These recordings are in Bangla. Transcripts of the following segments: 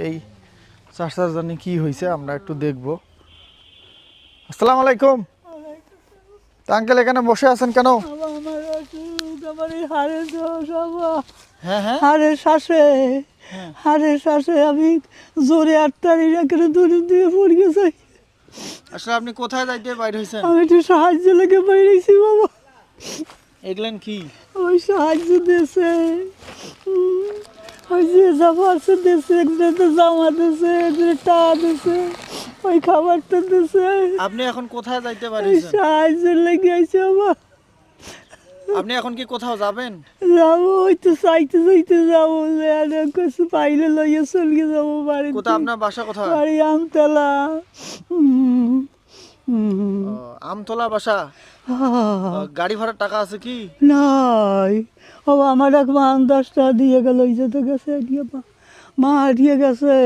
এই চাষার জানি কি হয়েছে আমরা একটু দেখব। আসসালামু আলাইকুম। আঙ্কেল এখানে বসে আছেন কেন? হাড়ের শ্বাসে আমি জোরে আটটারি করে দূরে দিয়ে পড়ে গেছে। আসলে আপনি কোথায় যাইতে বাইরে হয়েছেন? আমি একটু সাহায্য লেগে বাইরেছি বাবা। এগুলেন কি? ওই সাহায্য দিয়েছে, ওই যে জামারছে দিয়েছে, একজনে জামা দিয়েছে, একজনে টা দিয়েছে, ওই খাবারটা দিয়েছে। আপনি এখন কোথায় যাইতে বাইরে ওই হয়েছেন? সাহায্য লেগে আছে বাবা। আপনি এখন কি কোথাও যাবেন? যাবো, ওই তো চাইতে যাবো, কিছু পাইলে লইয়া চলিয়ে যাবো বাড়ি। কোথায় আপনার বাসা কোথায়? বাড়ি আমতলা। আমতলা বাসা। গাড়ি ভাড়ার টাকা আছে কি? নাই ও, আমার এক মা 10টা দিয়ে গেল, ওই যেতে গেছে, মা হারিয়ে গেছে।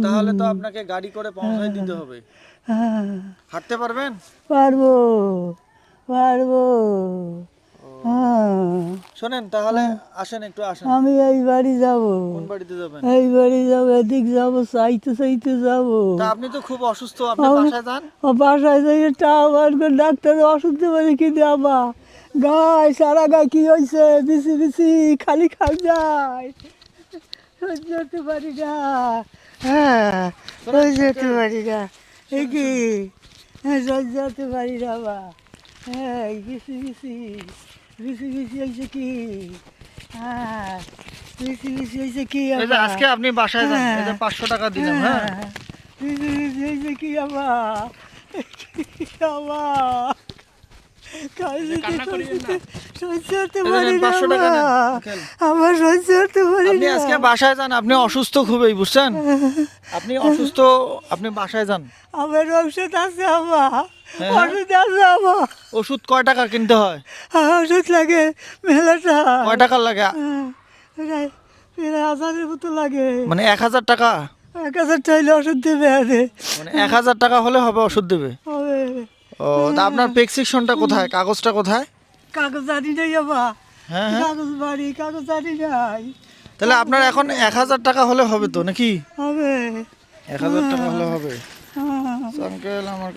তাহলে তো আপনাকে গাড়ি করে পৌঁছায় দিতে হবে। হ্যাঁ, হাঁটতে পারবেন? পারবো পারবো। শোনেন তাহলে আসেন, একটু আসেন। আমি এই বাড়ি যাবো। কোন বাড়িতে যাবেন? এই বাড়ি যাবো, এদিক যাবো, চাইতে যাবো। তা আপনি তো খুব অসুস্থ, আপনি বাসায় যান। ও বাসায় যাই টাবার করে ডাক্তার ওষুধ দেবে কি দেবা? গায়ে সারা গায়ে কি হয়েছে, বিছি খালি খাই যায়, সহ্য করতে পারি না। হ্যাঁ, সহ্য করতে পারি না। এই কি সহ্য করতে পারি না বা। হ্যাঁ, বিছি হয়েছে কি? হ্যাঁ, বিছি হয়েছে কি? এই যে আজকে আপনি বাসায় যান, এই যে 500 টাকা দিলাম। হ্যাঁ, হয়েছে কি আবার? আবার সহ্য করতে পারি না, 500 টাকা নেন, আঙ্কেল। আবার সহ্য করতে পারি আপনি না। আজকে বাসায় যান, আপনি অসুস্থ খুবই, বুঝছেন? আপনি অসুস্থ, আপনি বাসায় যান। আমার ওষুধ আছে আবার, হ্যাঁ। ওষুধ আছে আবার। ওষুধ কয় টাকা কিনতে হয়? ওষুধ লাগে মেলাটা। কয় টাকার লাগে? প্রায় 1000-এর মতো লাগে। মানে 1000 টাকা? 1000 চাইলে ওষুধ দেবে আরে। মানে 1000 টাকা হলে হবে ওষুধ দেবে? হবে। ও, তা আপনার প্রেসক্রিপশনটা কোথায়, কাগজটা কোথায়? কাগজ জানি নাই আবার। হ্যাঁ হ্যাঁ। কাগজ বাড়ি, কাগজ জানি নাই। তাহলে আপনার এখন 1000 টাকা হলে হবে তো নাকি? হবে। 1000 টাকা হলে হবে। হ্যাঁ। আঙ্কেল আমার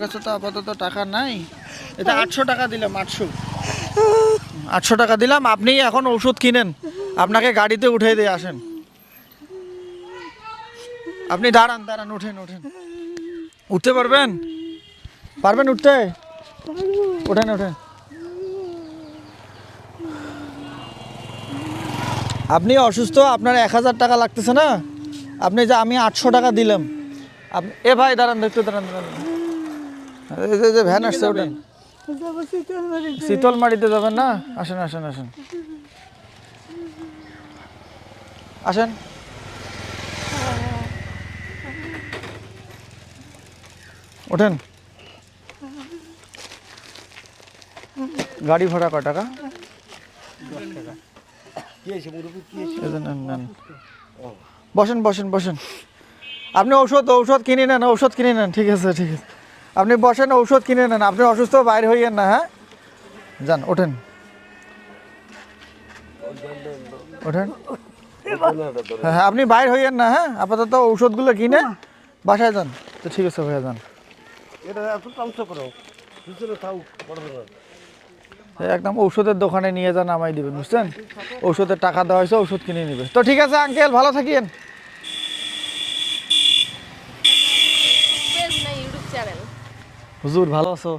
কাছে তো আপাতত টাকা নাই। এটা 800 টাকা দিলাম, 800 টাকা দিলাম। আপনি এখন ওষুধ কিনেন, আপনাকে গাড়িতে উঠে দিয়ে আসেন। আপনি দাঁড়ান, উঠেন। উঠতে পারবেন উঠতে? ওঠেন। আপনি অসুস্থ, আপনার 1000 টাকা লাগতেছে না? আপনি যে আমি 800 টাকা দিলাম, আপনি এ ভাই দাঁড়ান, একটু দাঁড়ান। এই যে ভ্যান আসছে, ওঠেন। শীতলমারিতে যাবেন না? আসেন। ওঠেন। গাড়ি ভাড়া কয় টাকা? নেন। বসেন। আপনি ঔষধ কিনে নেন। ঠিক আছে। আপনি বসেন, ঔষধ কিনে নেন। আপনি অসুস্থ, বাইরে হইয়েন না। হ্যাঁ, যান, ওঠেন। হ্যাঁ, আপনি বাইরে হইয়েন না। হ্যাঁ, আপাতত ঔষধগুলো কিনে বাসায় যান। তো ঠিক আছে ভাইয়া, যান। একদম ঔষধের দোকানে নিয়ে যান, নামাই দিবেন, বুঝছেন? ঔষধের টাকা দেওয়া হয়েছে, ঔষধ কিনে নিবে। তো ঠিক আছে আঙ্কেল, ভালো থাকিয়েন। হুজুর ভালো আছো?